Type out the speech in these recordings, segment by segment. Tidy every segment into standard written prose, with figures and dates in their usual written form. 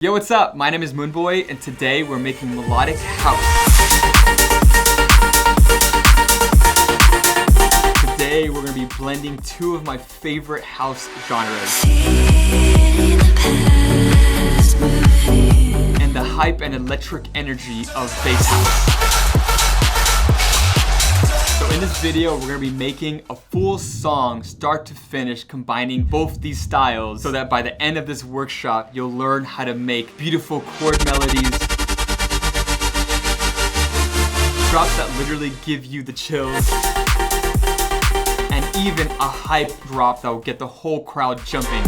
Yo, what's up? My name is MOONBOY, and today we're making Melodic House. Today we're going to be blending two of my favorite house genres. And the hype and electric energy of bass house. So in this video, we're going to be making a full song, start to finish, combining both these styles so that by the end of this workshop, you'll learn how to make beautiful chord melodies, drops that literally give you the chills, and even a hype drop that will get the whole crowd jumping.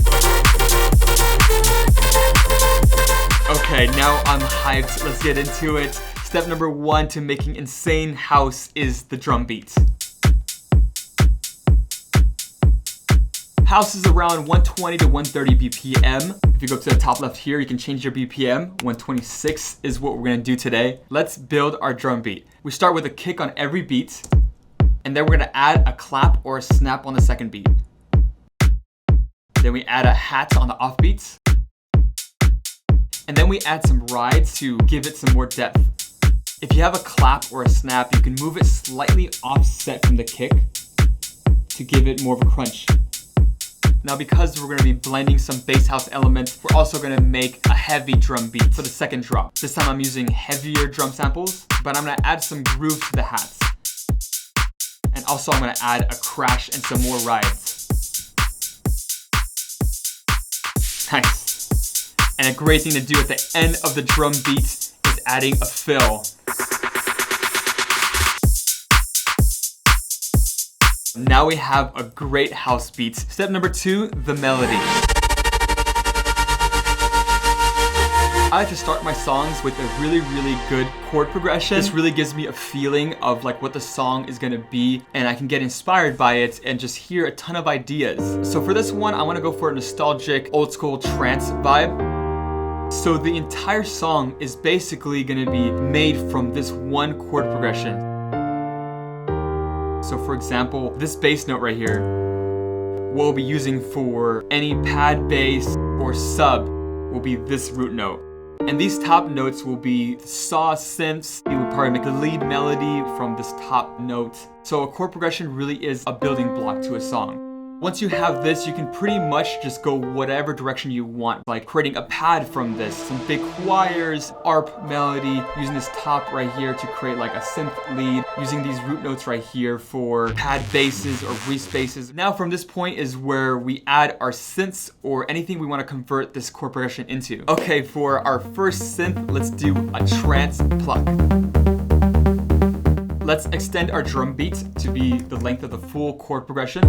Okay, now I'm hyped. Let's get into it. Step number one to making insane house is the drum beats. House is around 120 to 130 BPM. If you go to the top left here, you can change your BPM. 126 is what we're gonna do today. Let's build our drum beat. We start with a kick on every beat, and then we're gonna add a clap or a snap on the second beat. Then we add a hat on the off beats. And then we add some rides to give it some more depth. If you have a clap or a snap, you can move it slightly offset from the kick to give it more of a crunch. Now, because we're gonna be blending some bass house elements, we're also gonna make a heavy drum beat for the second drop. This time I'm using heavier drum samples, but I'm gonna add some groove to the hats. And also I'm gonna add a crash and some more rides. Nice. And a great thing to do at the end of the drum beat is adding a fill. Now we have a great house beat. Step number two, the melody. I like to start my songs with a really good chord progression. This really gives me a feeling of like what the song is gonna be, and I can get inspired by it and just hear a ton of ideas. So for this one, I wanna go for a nostalgic, old school trance vibe. So the entire song is basically gonna be made from this one chord progression. So for example, this bass note right here, what we'll be using for any pad bass or sub will be this root note. And these top notes will be saw synths. You will probably make a lead melody from this top note. So a chord progression really is a building block to a song. Once you have this, you can pretty much just go whatever direction you want, like creating a pad from this, some big choirs, ARP melody, using this top right here to create like a synth lead, using these root notes right here for pad basses or grease basses. Now from this point is where we add our synths or anything we want to convert this chord progression into. Okay, for our first synth, let's do a trance pluck. Let's extend our drum beat to be the length of the full chord progression.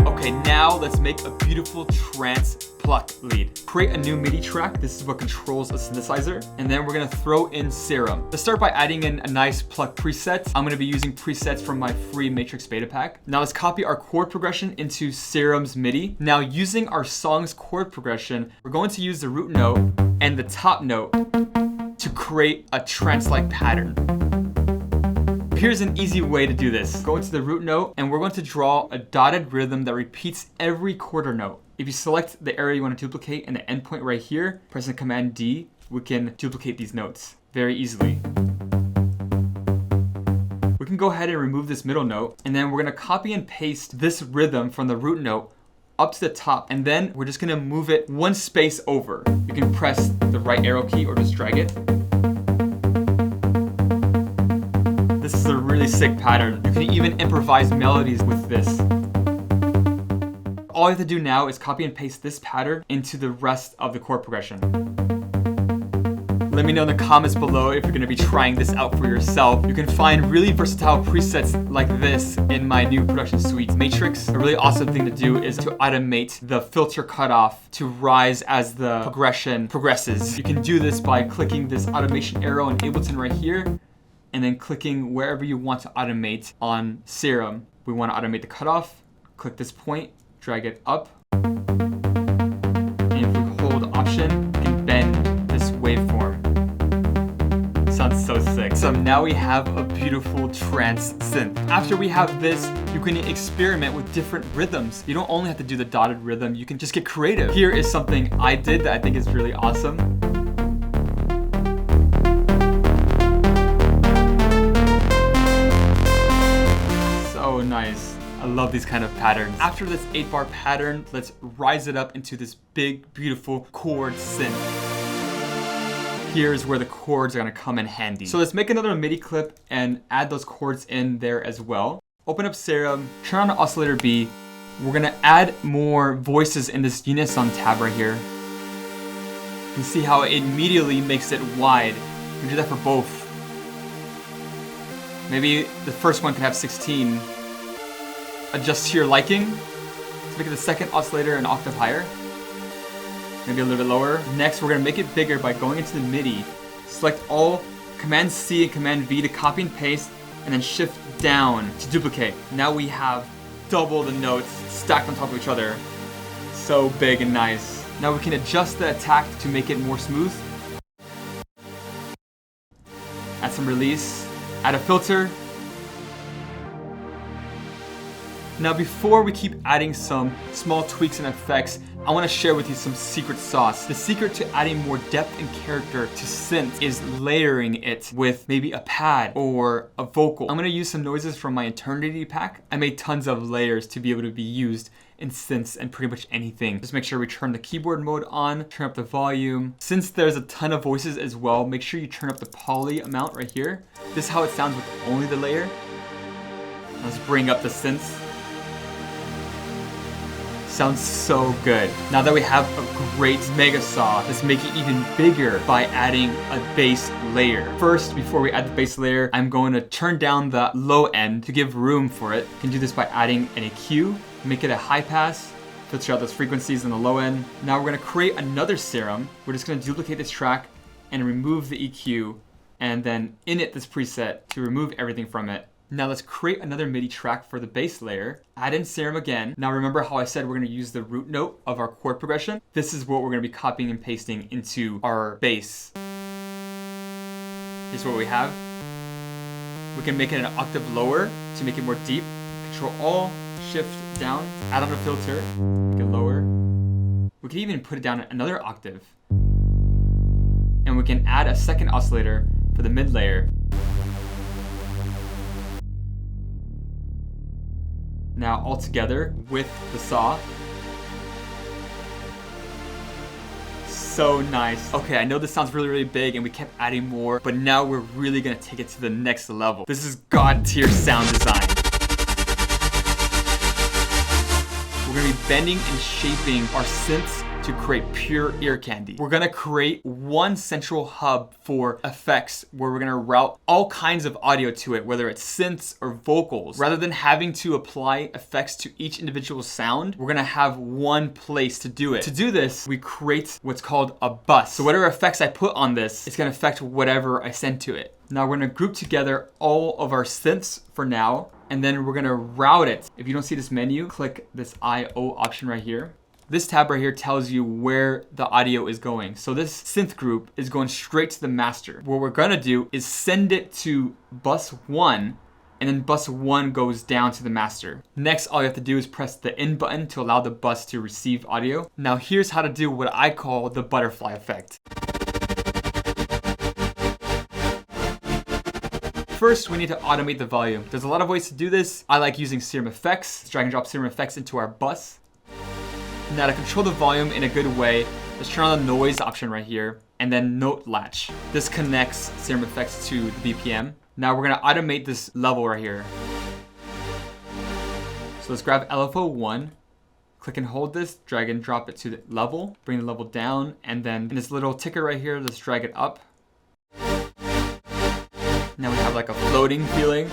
Okay, now let's make a beautiful trance pluck lead. Create a new MIDI track. This is what controls a synthesizer. And then we're gonna throw in serum. Let's start by adding in a nice pluck preset. I'm gonna be using presets from my free Matrix beta pack. Now let's copy our chord progression into serum's MIDI. Now using our song's chord progression, we're going to use the root note and the top note to create a trance-like pattern. Here's an easy way to do this. Go into the root note and we're going to draw a dotted rhythm that repeats every quarter note. If you select the area you want to duplicate and the endpoint right here, pressing Command D, we can duplicate these notes very easily. We can go ahead and remove this middle note, and then we're gonna copy and paste this rhythm from the root note up to the top, and then we're just gonna move it one space over. You can press the right arrow key or just drag it. This is a really sick pattern. You can even improvise melodies with this. All you have to do now is copy and paste this pattern into the rest of the chord progression. Let me know in the comments below if you're gonna be trying this out for yourself. You can find really versatile presets like this in my new production suite, Matrix. A really awesome thing to do is to automate the filter cutoff to rise as the progression progresses. You can do this by clicking this automation arrow in Ableton right here, and then clicking wherever you want to automate on Serum. We want to automate the cutoff. Click this point, drag it up. And if we hold Option, we can bend this waveform. Sounds so sick. Some now we have a beautiful trance synth. After we have this, you can experiment with different rhythms. You don't only have to do the dotted rhythm, you can just get creative. Here is something I did that I think is really awesome. So nice. I love these kind of patterns. After this 8-bar pattern, let's rise it up into this big, beautiful chord synth. Here's where the chords are gonna come in handy. So let's make another MIDI clip and add those chords in there as well. Open up Serum, turn on the oscillator B. We're gonna add more voices in this Unison tab right here. You can see how it immediately makes it wide. You can do that for both. Maybe the first one could have 16. Adjust to your liking. Let's make it the second oscillator an octave higher. Maybe a little bit lower. Next, we're gonna make it bigger by going into the MIDI. Select all, Command C and Command V to copy and paste, and then Shift down to duplicate. Now we have double the notes stacked on top of each other. So big and nice. Now we can adjust the attack to make it more smooth. Add some release. Add a filter. Now before we keep adding some small tweaks and effects, I want to share with you some secret sauce. The secret to adding more depth and character to synths is layering it with maybe a pad or a vocal. I'm going to use some noises from my Eternity pack. I made tons of layers to be able to be used in synths and pretty much anything. Just make sure we turn the keyboard mode on, turn up the volume. Since there's a ton of voices as well, make sure you turn up the poly amount right here. This is how it sounds with only the layer. Let's bring up the synths. Sounds so good. Now that we have a great mega saw, let's make it even bigger by adding a bass layer. First, before we add the bass layer, I'm going to turn down the low end to give room for it. You can do this by adding an EQ, make it a high pass, filter out those frequencies on the low end. Now we're gonna create another serum. We're just gonna duplicate this track and remove the EQ, and then init this preset to remove everything from it. Now let's create another MIDI track for the bass layer. Add in Serum again. Now remember how I said we're gonna use the root note of our chord progression? This is what we're gonna be copying and pasting into our bass. Here's what we have. We can make it an octave lower to make it more deep. Control Alt, Shift down, add on a filter, make it lower. We can even put it down another octave. And we can add a second oscillator for the mid layer. Now all together with the saw. So nice. Okay, I know this sounds really, really big and we kept adding more, but now we're really gonna take it to the next level. This is God tier sound design. We're gonna be bending and shaping our synths to create pure ear candy. We're gonna create one central hub for effects where we're gonna route all kinds of audio to it, whether it's synths or vocals. Rather than having to apply effects to each individual sound, we're gonna have one place to do it. To do this, we create what's called a bus. So whatever effects I put on this, it's gonna affect whatever I send to it. Now we're gonna group together all of our synths for now, and then we're gonna route it. If you don't see this menu, click this I/O option right here. This tab right here tells you where the audio is going. So this synth group is going straight to the master. What we're gonna do is send it to bus 1, and then bus 1 goes down to the master. Next, all you have to do is press the in button to allow the bus to receive audio. Now here's how to do what I call the butterfly effect. First, we need to automate the volume. There's a lot of ways to do this. I like using Serum Effects. Let's drag and drop Serum Effects into our bus. Now to control the volume in a good way, let's turn on the noise option right here, and then note latch. This connects Serum Effects to the BPM. Now we're gonna automate this level right here. So let's grab LFO1, click and hold this, drag and drop it to the level, bring the level down, and then in this little ticker right here, let's drag it up. Now we have like a floating feeling.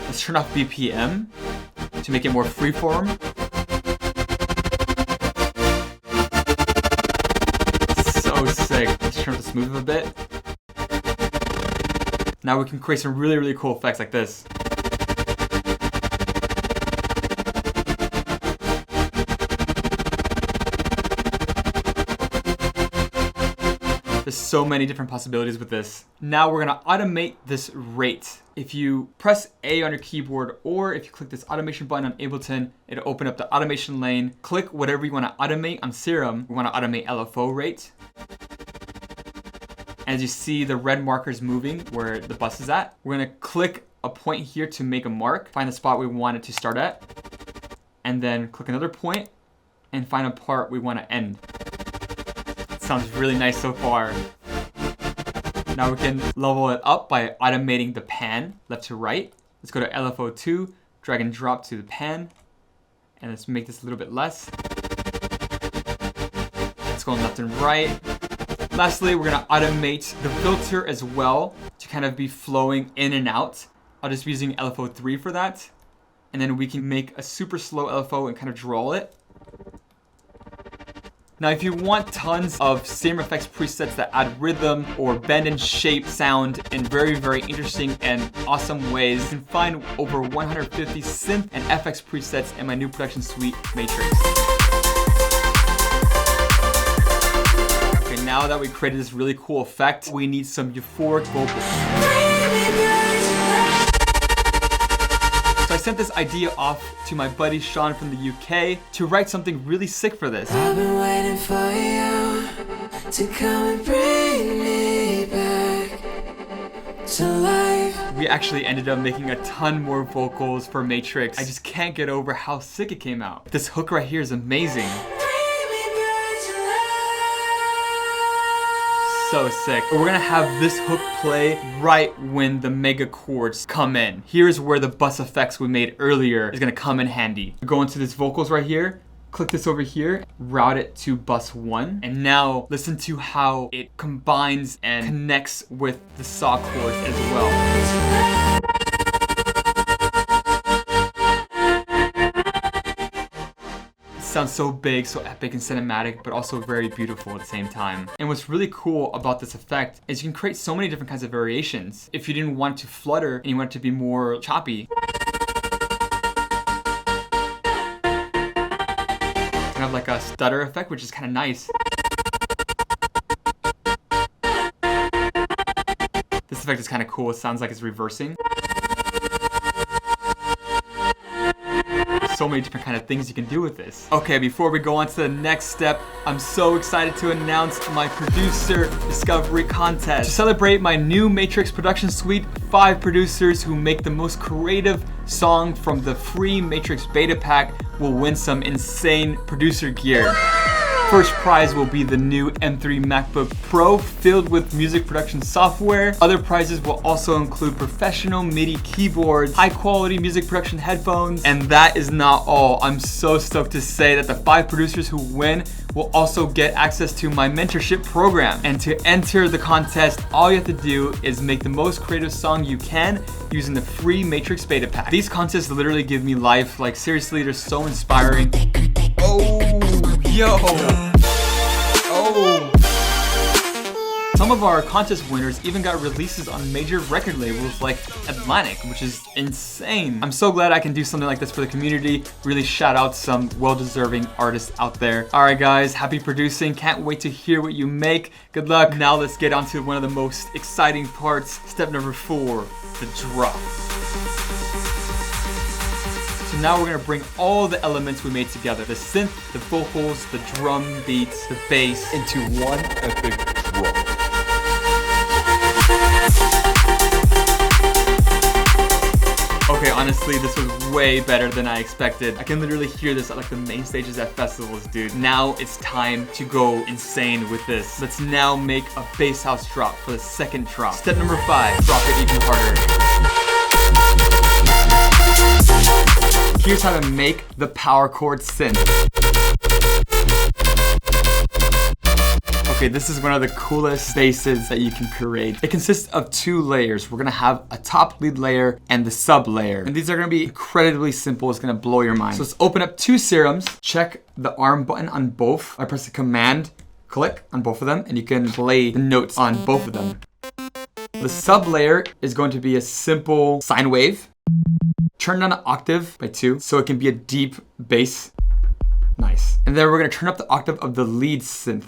Let's turn off BPM to make it more freeform. So sick. Let's turn up the smooth a bit. Now we can create some really, really cool effects like this. There's so many different possibilities with this. Now we're gonna automate this rate. If you press A on your keyboard, or if you click this automation button on Ableton, it'll open up the automation lane. Click whatever you wanna automate. On Serum, we wanna automate LFO rate. As you see the red markers moving where the bus is at, we're gonna click a point here to make a mark, find the spot we want it to start at, and then click another point and find a part we want to end. It sounds really nice so far. Now we can level it up by automating the pan left to right. Let's go to LFO2, drag and drop to the pan, and let's make this a little bit less. Let's go left and right. Lastly, we're gonna automate the filter as well to kind of be flowing in and out. I'll just be using LFO3 for that. And then we can make a super slow LFO and kind of draw it. Now, if you want tons of Serum effects presets that add rhythm or bend and shape sound in very, very interesting and awesome ways, you can find over 150 synth and FX presets in my new production suite, Matrix. Okay, now that we created this really cool effect, we need some euphoric vocals. So I sent this idea off to my buddy Sean from the UK to write something really sick for this. I've been waiting for you to come and bring me back to life. We actually ended up making a ton more vocals for Matrix. I just can't get over how sick it came out. This hook right here is amazing. So sick. We're gonna have this hook play right when the mega chords come in. Here's where the bus effects we made earlier is gonna come in handy. Go into this vocals right here, click this over here, route it to bus 1, and now listen to how it combines and connects with the saw chords as well. Sounds so big, so epic and cinematic, but also very beautiful at the same time. And what's really cool about this effect is you can create so many different kinds of variations. If you didn't want it to flutter and you want it to be more choppy, kind of like a stutter effect, which is kind of nice. This effect is kind of cool. It sounds like it's reversing. So many different kind of things you can do with this. Okay, before we go on to the next step, I'm so excited to announce my producer discovery contest. To celebrate my new Matrix production suite, 5 producers who make the most creative song from the free Matrix beta pack will win some insane producer gear. First prize will be the new M3 MacBook Pro filled with music production software. Other prizes will also include professional MIDI keyboards, high quality music production headphones, and that is not all. I'm so stoked to say that the 5 producers who win will also get access to my mentorship program. And to enter the contest, all you have to do is make the most creative song you can using the free Matrix beta pack. These contests literally give me life. Like seriously, they're so inspiring. Oh, yo. Oh. Some of our contest winners even got releases on major record labels like Atlantic, which is insane. I'm so glad I can do something like this for the community. Really shout out some well-deserving artists out there. All right, guys, happy producing. Can't wait to hear what you make. Good luck. Now let's get on to one of the most exciting parts. Step number 4, the drop. So now we're gonna bring all the elements we made together, the synth, the vocals, the drum beats, the bass, into one epic drop. Okay, honestly, this was way better than I expected. I can literally hear this at like the main stages at festivals, dude. Now it's time to go insane with this. Let's now make a bass house drop for the second drop. Step number 5, drop it even harder. Here's how to make the power chord synth. Okay, this is one of the coolest basses that you can create. It consists of 2 layers. We're gonna have a top lead layer and the sub layer. And these are gonna be incredibly simple. It's gonna blow your mind. So let's open up 2 serums. Check the arm button on both. I press the command, click on both of them, and you can play the notes on both of them. The sub layer is going to be a simple sine wave. Turn down an octave by 2 so it can be a deep bass. Nice. And then we're gonna turn up the octave of the lead synth.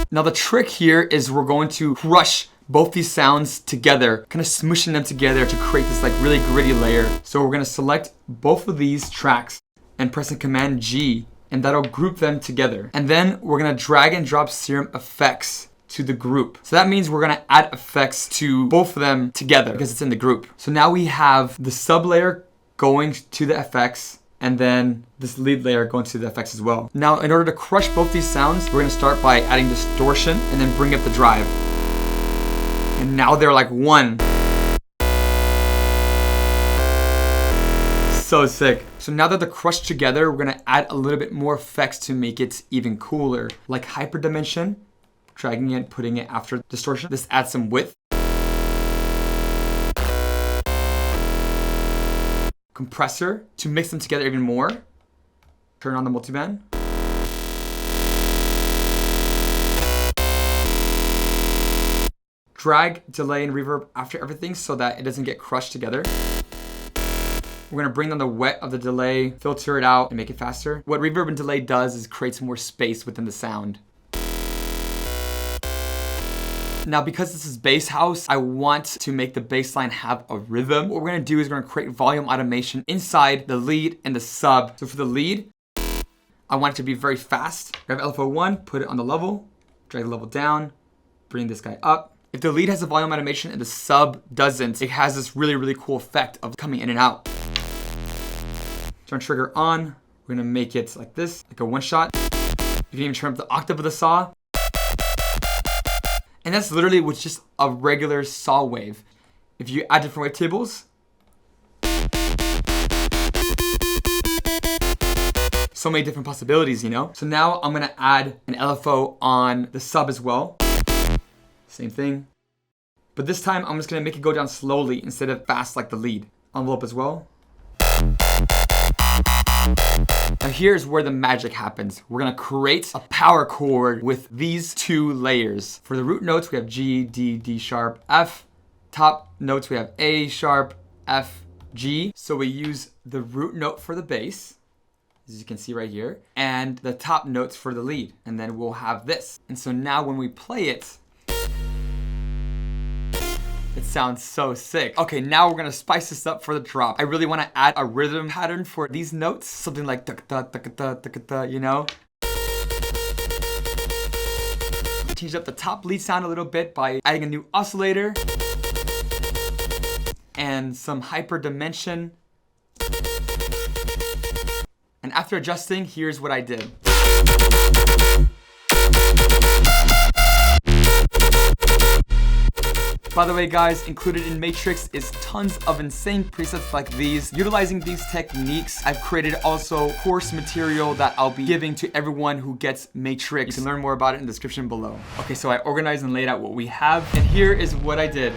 Now the trick here is we're going to crush both these sounds together, kind of smooshing them together to create this like really gritty layer. So we're gonna select both of these tracks and pressing Command G, and that'll group them together. And then we're gonna drag and drop serum effects to the group. So that means we're gonna add effects to both of them together because it's in the group. So now we have the sub layer going to the effects, and then this lead layer going to the effects as well. Now, in order to crush both these sounds, we're gonna start by adding distortion and then bring up the drive. And now they're like one. So sick. So now that they're crushed together, we're gonna add a little bit more effects to make it even cooler, like hyperdimension, dragging it, putting it after distortion. This adds some width. Compressor to mix them together even more. Turn on the multiband. Drag, delay, and reverb after everything so that it doesn't get crushed together. We're gonna bring down the wet of the delay, filter it out, and make it faster. What reverb and delay does is creates more space within the sound. Now, because this is bass house, I want to make the bass line have a rhythm. What we're gonna do is we're gonna create volume automation inside the lead and the sub. So for the lead, I want it to be very fast. Grab LFO1, put it on the level, drag the level down, bring this guy up. If the lead has a volume automation and the sub doesn't, it has this really, really cool effect of coming in and out. Turn trigger on. We're gonna make it like this, like a one shot. You can even turn up the octave of the saw. And that's literally with just a regular saw wave. If you add different wavetables, so many different possibilities, you know? So now I'm gonna add an LFO on the sub as well. Same thing. But this time I'm just gonna make it go down slowly instead of fast like the lead. Envelope as well. Now here's where the magic happens. We're gonna create a power chord with these two layers. For the root notes, we have G, D, D sharp, F. Top notes, we have A sharp, F, G. So we use the root note for the bass, as you can see right here, and the top notes for the lead. And then we'll have this. And so now when we play it, it sounds so sick. Okay, now we're gonna spice this up for the drop. I really wanna add a rhythm pattern for these notes. Something like da-da-da-da-da-da-da, you know? Change up the top lead sound a little bit by adding a new oscillator and some hyper dimension. And after adjusting, here's what I did. By the way guys, included in Matrix is tons of insane presets like these. Utilizing these techniques, I've created also course material that I'll be giving to everyone who gets Matrix. You can learn more about it in the description below. Okay, so I organized and laid out what we have, and here is what I did.